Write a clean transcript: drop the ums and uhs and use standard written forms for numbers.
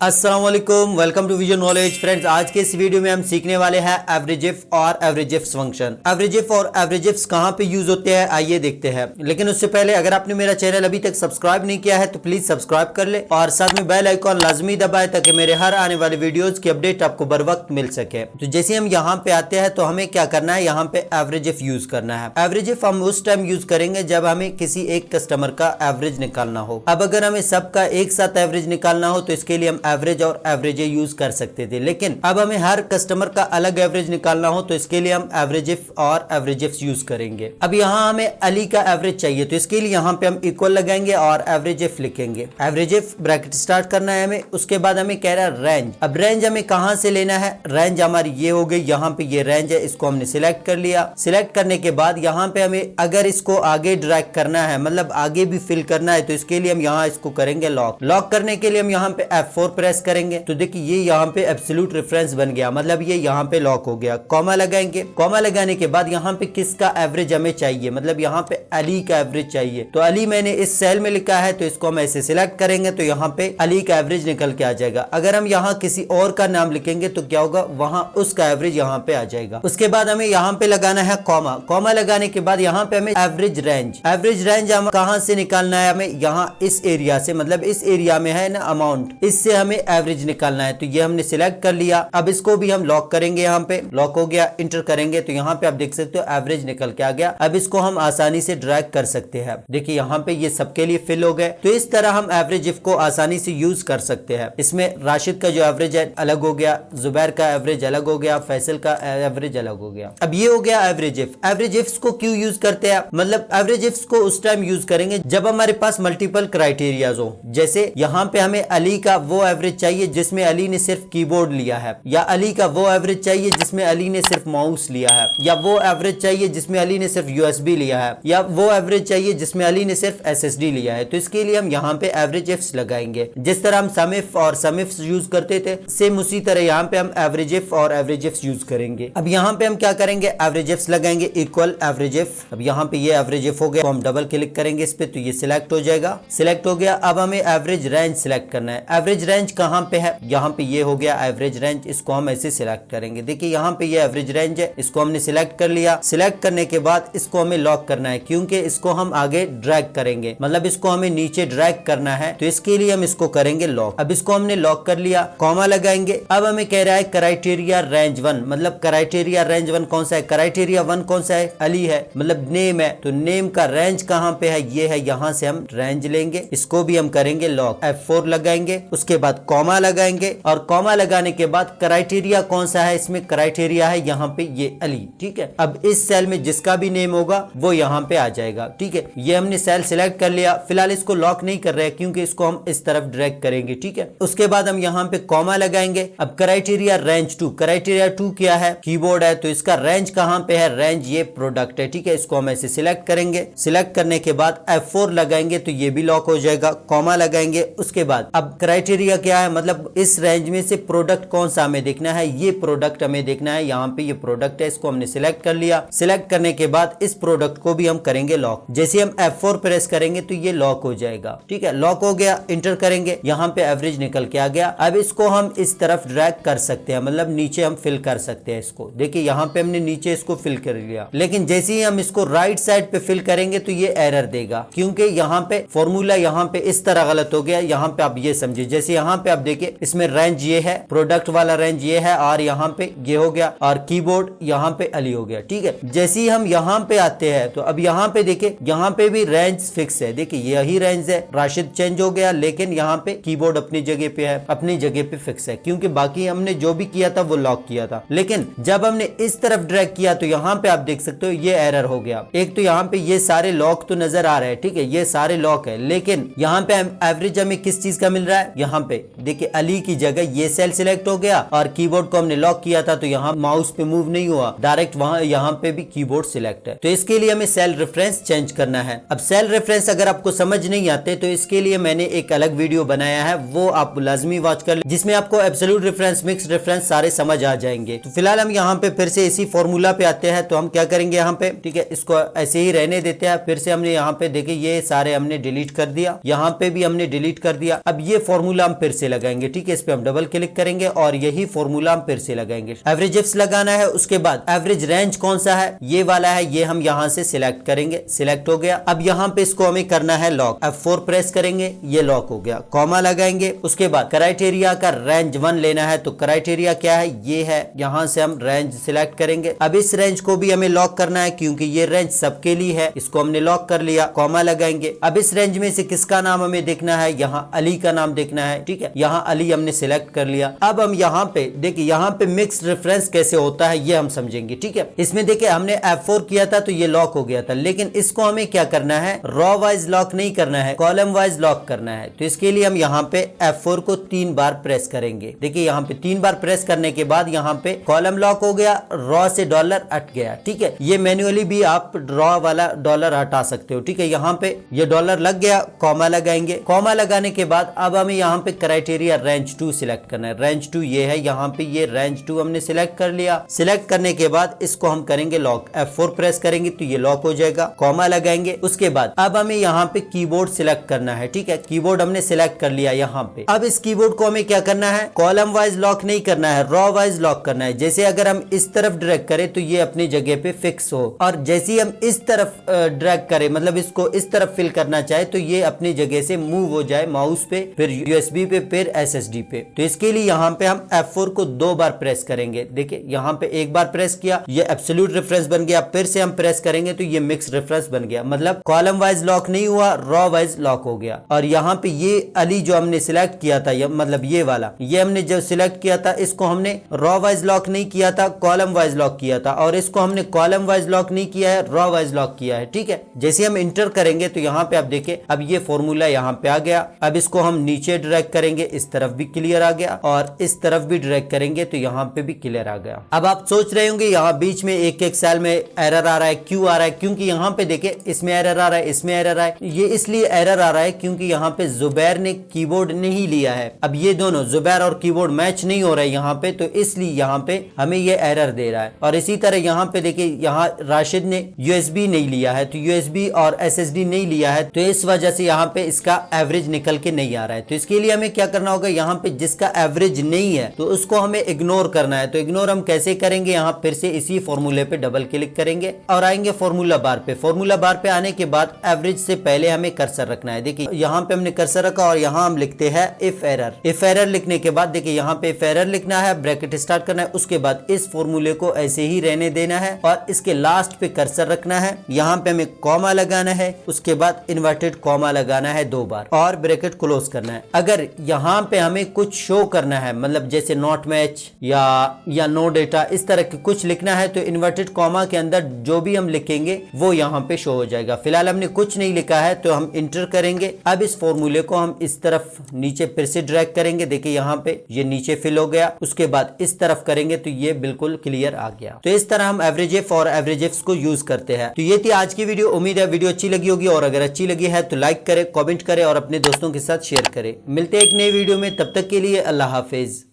अस्सलाम वालेकुम, welcome to Vision Knowledge. Friends, आज के इस वीडियो में हम सीखने वाले हैं एवरेज इफ और average if function. Average if और एवरेज इफ कहां पे यूज होते हैं आइए देखते हैं। लेकिन उससे पहले अगर आपने मेरा चैनल अभी तक सब्सक्राइब नहीं किया है तो प्लीज सब्सक्राइब कर ले और साथ में बेल आइकॉन लाजमी दबाए ताकि मेरे हर आने वाले वीडियोज की अपडेट आपको बर वक्त मिल सके। तो जैसे हम यहाँ पे आते हैं तो हमें क्या करना है, यहाँ पे एवरेज इफ यूज करना है। एवरेज इफ हम उस टाइम यूज करेंगे जब हमें किसी एक कस्टमर का एवरेज निकालना हो। अब अगर हमें सबका एक साथ एवरेज निकालना हो तो इसके लिए हम एवरेज और एवरेज यूज कर सकते थे, लेकिन अब हमें हर कस्टमर का अलग एवरेज निकालना हो तो इसके लिए हम एवरेज इफ और एवरेज इफ यूज करेंगे। अब यहाँ हमें अली का एवरेज चाहिए तो इसके लिए यहाँ पे हम इक्वल लगाएंगे और एवरेज इफ लिखेंगे। एवरेज इफ ब्रैकेट स्टार्ट करना है हमें, उसके बाद हमें कह रहा है रेंज। अब रेंज हमें कहां से लेना है, रेंज हमारी ये हो गई, यहाँ पे ये रेंज है, इसको हमने सिलेक्ट कर लिया। सिलेक्ट करने के बाद यहाँ पे हमें अगर इसको आगे ड्रैग करना है, मतलब आगे भी फिल करना है, तो इसके लिए हम यहाँ इसको करेंगे लॉक। लॉक करने के लिए हम यहाँ पे F4 प्रेस करेंगे तो देखिए ये यहाँ पे एब्सोल्यूट रेफरेंस बन गया, मतलब ये यहाँ पे लॉक हो गया। कॉमा लगाएंगे, कॉमा लगाने के बाद यहाँ पे किसका एवरेज हमें चाहिए, मतलब यहाँ पे अली का एवरेज चाहिए। तो अली मैंने इस सेल में लिखा है तो इसको हम ऐसे सिलेक्ट करेंगे तो यहाँ पे अली का एवरेज निकल के आ जाएगा। अगर हम यहाँ किसी और का नाम लिखेंगे तो क्या होगा, वहां उसका एवरेज यहाँ पे आ जाएगा। उसके बाद हमें यहाँ पे लगाना है कॉमा। कॉमा लगाने के बाद यहाँ पे हमें एवरेज रेंज, एवरेज रेंज हम कहाँ से निकालना है, हमें यहाँ इस एरिया से, मतलब इस एरिया में है ना अमाउंट, इससे हमें एवरेज निकालना है। तो ये हमने सिलेक्ट कर लिया। अब इसको भी हम लॉक करेंगे, यहाँ पे लॉक हो गया। इंटर करेंगे तो यहाँ पे आप देख सकते हो एवरेज निकल के आ गया। अब इसको हम आसानी से ड्रैग कर सकते हैं। देखिए यहाँ पे ये सबके लिए फिल हो गए। तो इस तरह हम एवरेज इफ को आसानी से यूज कर सकते हैं। इसमें राशिद का जो एवरेज है अलग हो गया, जुबैर का एवरेज अलग हो गया, फैसल का एवरेज अलग हो गया। अब ये हो गया एवरेज इफ। एवरेज इफ को क्यों यूज करते हैं, मतलब एवरेज इफ को उस टाइम यूज करेंगे जब हमारे पास मल्टीपल क्राइटेरियाज हो। जैसे यहाँ पे हमें अली का वो एवरेज चाहिए जिसमें अली ने सिर्फ कीबोर्ड लिया है, या अली का वो एवरेज चाहिए जिसमें अली ने सिर्फ माउस लिया है, या वो एवरेज चाहिए जिसमें अली ने सिर्फ यूएसबी लिया है, या वो एवरेज चाहिए जिसमें अली ने सिर्फ एसएसडी लिया है। तो इसके लिए हम यहाँ पे एवरेज इफ्स लगाएंगे। जिस तरह हम सम इफ और सम इफ्स यूज करते थे, सेम उसी तरह यहाँ पे हम एवरेज इफ और एवरेज इफ्स यूज करेंगे। अब यहाँ पे हम क्या करेंगे, एवरेज इफ्स लगाएंगे इक्वल एवरेज इफ। अब यहाँ पे ये एवरेज इफ हो गया, तो हम डबल क्लिक करेंगे इस पे तो ये सिलेक्ट हो जाएगा। सिलेक्ट हो गया। अब हमें एवरेज रेंज सिलेक्ट करना है। एवरेज रेंज कहाँ पे है, यहाँ पे ये हो गया एवरेज रेंज, इसको हम ऐसे सिलेक्ट करेंगे। देखिए यहाँ पे ये एवरेज रेंज है, इसको हमने सिलेक्ट कर लिया। सिलेक्ट करने के बाद इसको हमें लॉक करना है, क्योंकि इसको हम आगे ड्रैग करेंगे, मतलब इसको हमें नीचे ड्रैग करना है, तो इसके लिए हम इसको करेंगे लॉक। अब इसको हमने लॉक कर लिया, कॉमा लगाएंगे। अब हमें कह रहा है क्राइटेरिया रेंज 1, मतलब क्राइटेरिया रेंज 1 कौन सा है, क्राइटेरिया 1 कौन सा है, अली है, मतलब नेम है। तो नेम का रेंज कहाँ पे है, ये है, यहाँ से हम रेंज लेंगे, इसको भी हम करेंगे लॉक। F4 लगाएंगे, उसके बाद कॉमा लगाएंगे और कॉमा लगाने के बाद क्राइटेरिया कौन सा है, इसमें क्राइटेरिया है यहाँ पे ये अली, ठीक है। अब इस सेल में जिसका भी नेम होगा वो यहाँ पे आ जाएगा, ठीक है। ये हमने सेल सिलेक्ट कर लिया। फिलहाल इसको लॉक नहीं कर रहे हैं क्योंकि इसको हम इस तरफ ड्रैग करेंगे, ठीक है। उसके बाद हम यहाँ पे कॉमा लगाएंगे। अब क्राइटेरिया रेंज 2, क्राइटेरिया 2 क्या है, कीबोर्ड है, तो इसका रेंज कहाँ पे है, रेंज ये प्रोडक्ट है, ठीक है। इसको हम ऐसे सिलेक्ट करेंगे। सिलेक्ट करने के बाद F4 लगाएंगे तो ये भी लॉक हो जाएगा। कॉमा लगाएंगे। उसके बाद अब क्राइटेरिया क्या है, मतलब इस रेंज में से प्रोडक्ट कौन सा हमें देखना है, ये प्रोडक्ट हमें देखना है। यहाँ पे ये प्रोडक्ट है, इसको हमने सिलेक्ट कर लिया। सिलेक्ट करने के बाद इस प्रोडक्ट को भी हम करेंगे लॉक। जैसे हम F4 प्रेस करेंगे तो ये लॉक हो जाएगा, ठीक है। लॉक हो गया। इंटर करेंगे, यहाँ पे एवरेज निकल के आ गया। अब इसको हम इस तरफ ड्रैग कर सकते हैं, मतलब नीचे हम फिल कर सकते हैं इसको। देखिए यहाँ पे हमने नीचे इसको फिल कर लिया, लेकिन जैसे ही हम इसको राइट साइड पे फिल करेंगे तो ये एरर देगा, क्योंकि यहाँ पे फॉर्मूला यहाँ पे इस तरह गलत हो गया। यहाँ पे आप ये समझिए, जैसे यहाँ पे आप देखिए इसमें रेंज ये है, प्रोडक्ट वाला रेंज ये है, और यहाँ पे ये हो गया, और कीबोर्ड यहाँ पे अली हो गया, ठीक है। जैसे ही हम यहाँ पे आते हैं तो अब यहाँ पे देखिए, यहाँ पे भी रेंज फिक्स है। देखिए यही रेंज है, राशिद चेंज हो गया, लेकिन यहाँ पे कीबोर्ड अपनी जगह पे है, अपनी जगह पे फिक्स है, क्योंकि बाकी हमने जो भी किया था वो लॉक किया था। लेकिन जब हमने इस तरफ ड्रैग किया तो यहाँ पे आप देख सकते हो ये एरर हो गया। एक तो यहाँ पे ये सारे लॉक तो नजर आ रहे हैं, ठीक है, ये सारे लॉक है, लेकिन यहाँ पे एवरेज हमें किस चीज का मिल रहा है, यहाँ पे देखिए अली की जगह ये सेल सिलेक्ट हो गया, और कीबोर्ड को हमने लॉक किया था तो यहाँ माउस पे मूव नहीं हुआ, डायरेक्ट वहां यहाँ पे भी कीबोर्ड सिलेक्ट है। तो इसके लिए हमें सेल रेफरेंस चेंज करना है। अब सेल रेफरेंस अगर आपको समझ नहीं आते तो इसके लिए मैंने एक अलग वीडियो बनाया है, वो आप लाजमी वॉच कर ले, जिसमें आपको एब्सोल्यूट रेफरेंस, मिक्स रेफरेंस सारे समझ आ जाएंगे। तो फिलहाल हम यहाँ पे फिर से इसी फॉर्मूला पे आते हैं। तो हम क्या करेंगे यहाँ पे, ठीक है, इसको ऐसे ही रहने देते हैं। फिर से हमने यहाँ पे देखिए ये सारे हमने डिलीट कर दिया, यहाँ पे भी हमने डिलीट कर दिया। अब ये फॉर्मूला हम फिर से लगाएंगे। ठीक है, इस पे हम डबल क्लिक करेंगे और यही फॉर्मूला हम फिर से लगाएंगे। एवरेज इफ्स लगाना है, उसके बाद एवरेज रेंज कौन सा है, ये वाला है, ये हम यहाँ से सिलेक्ट करेंगे। सिलेक्ट हो गया। अब यहाँ पे इसको हमें करना है लॉक। F4 प्रेस करेंगे, ये लॉक हो गया। कॉमा लगाएंगे, उसके बाद क्राइटेरिया का रेंज 1 लेना है। तो क्राइटेरिया क्या है, ये है। यहाँ से हम रेंज सिलेक्ट करेंगे। अब इस रेंज को भी हमें लॉक करना है क्योंकि ये रेंज सबके लिए है। इसको हमने लॉक कर लिया। कॉमा लगाएंगे। अब इस रेंज में से किसका नाम हमें देखना है, यहाँ अली का नाम देखना है। ठीक है, यहाँ अली हमने सिलेक्ट कर लिया। अब हम यहाँ पे देखिए, यहाँ पे मिक्स रेफरेंस कैसे होता है ये हम समझेंगे। ठीक है, इसमें देखिए हमने F4 किया था तो ये लॉक हो गया था, लेकिन इसको हमें क्या करना है, रॉ वाइज लॉक नहीं करना है, कॉलम वाइज लॉक करना है। तो इसके लिए हम यहाँ पे F4 को 3 बार प्रेस करेंगे। देखिए यहाँ पे 3 बार प्रेस करने के बाद यहाँ पे कॉलम लॉक हो गया, रॉ से डॉलर हट गया। ठीक है, ये मैन्युअली भी आप रॉ वाला डॉलर हटा सकते हो। ठीक है, यहाँ पे ये डॉलर लग गया। कॉमा लगाएंगे। कॉमा लगाने के बाद अब हमें यहाँ पे क्राइटेरिया रेंज 2 सिलेक्ट करना है। रेंज 2 ये है, यहाँ पे ये रेंज 2 हमने सिलेक्ट कर लिया। सिलेक्ट करने के बाद इसको हम करेंगे लॉक। F4 प्रेस करेंगे तो ये लॉक हो जाएगा। कॉमा लगाएंगे। उसके बाद अब हमें यहाँ पे कीबोर्ड सिलेक्ट करना है। ठीक है, कीबोर्ड हमने सिलेक्ट कर लिया यहाँ पे। अब इस कीबोर्ड को हमें क्या करना है, कॉलम वाइज लॉक नहीं करना है, रॉ वाइज लॉक करना है। जैसे अगर हम इस तरफ ड्रैग करें तो ये अपनी जगह पे फिक्स हो, और जैसे ही हम इस तरफ ड्रैग करें, मतलब इसको इस तरफ फिल करना चाहे तो ये अपनी जगह से मूव हो जाए माउस पे, फिर USB पे, फिर SSD पे। तो इसके लिए यहाँ पे हम F4 को 2 बार प्रेस करेंगे। देखिए यहाँ पे 1 बार प्रेस किया, ये एब्सोल्यूट रेफरेंस बन गया। फिर से हम प्रेस करेंगे तो ये मिक्स रेफरेंस बन गया, मतलब कॉलम वाइज लॉक नहीं हुआ, रॉ वाइज लॉक हो गया। और यहाँ पे ये अली जो हमने सिलेक्ट किया था, मतलब ये वाला, ये हमने जो सिलेक्ट किया था, इसको हमने रॉ वाइज लॉक नहीं किया था, कॉलम वाइज लॉक किया था। और इसको हमने कॉलम वाइज लॉक नहीं किया है, रॉ वाइज लॉक किया है। ठीक है, जैसे हम इंटर करेंगे तो यहाँ पे आप देखिए अब ये फॉर्मूला यहाँ पे आ गया। अब इसको हम नीचे ड्रैग करेंगे, इस तरफ भी क्लियर आ गया, और इस तरफ भी ड्रैग करेंगे तो यहाँ पे भी क्लियर आ गया। अब आप सोच रहे होंगे यहाँ बीच में एक सेल में एरर आ रहा है, क्यों आ रहा है? क्योंकि यहाँ पे देखिए इसमें एरर आ रहा है, इसमें एरर है। ये इसलिए एरर आ रहा है क्योंकि यहाँ पे जुबैर ने कीबोर्ड नहीं लिया है। अब ये दोनों जुबैर और कीबोर्ड मैच नहीं हो रहा है यहाँ पे, तो इसलिए यहाँ पे हमें ये एरर दे रहा है। और इसी तरह यहाँ पे देखिए, यहाँ राशिद ने USB नहीं लिया है, तो USB और SSD नहीं लिया है, तो इस वजह से यहाँ पे इसका एवरेज निकल के नहीं आ रहा है। तो इसके लिए हमें क्या करना होगा, यहाँ पे जिसका एवरेज नहीं है तो उसको हमें इग्नोर करना है। तो इग्नोर हम कैसे करेंगे, यहाँ फिर से इसी फॉर्मूले पे डबल क्लिक करेंगे और आएंगे फॉर्मूला बार पे। फॉर्मूला बार पे आने के बाद एवरेज से पहले हमें कर्सर रखना है। देखिए यहाँ पे हमने कर्सर रखा और यहाँ हम लिखते हैं इफ एरर। इफ एरर लिखने के बाद देखिए यहाँ पे इफ एरर लिखना है, ब्रैकेट स्टार्ट करना है, उसके बाद इस फॉर्मूले को ऐसे ही रहने देना है और इसके लास्ट पे कर्सर रखना है। यहाँ पे हमें कॉमा लगाना है, उसके बाद इन्वर्टेड कॉमा लगाना है 2 बार और ब्रैकेट क्लोज करना है। अगर यहाँ पे हमें कुछ शो करना है, मतलब जैसे नॉट मैच या नो डेटा, इस तरह के कुछ लिखना है, तो इन्वर्टेड कॉमा के अंदर जो भी हम लिखेंगे वो यहाँ पे शो हो जाएगा। फिलहाल हमने कुछ नहीं लिखा है तो हम इंटर करेंगे। अब इस फॉर्मूले को हम इस तरफ नीचे फिर से ड्रैग करेंगे। देखिए यहाँ पे ये नीचे फिल हो गया, उसके बाद इस तरफ करेंगे तो ये बिल्कुल क्लियर आ गया। तो इस तरह हम एवरेज इफ और एवरेज इफ्स को यूज करते हैं। तो ये थी आज की वीडियो। उम्मीद है वीडियो अच्छी लगी होगी, और अगर अच्छी लगी है तो लाइक करें, कमेंट करें और अपने दोस्तों के साथ शेयर करें। मिलते हैं एक नई वीडियो में, तब तक के लिए अल्लाह हाफिज।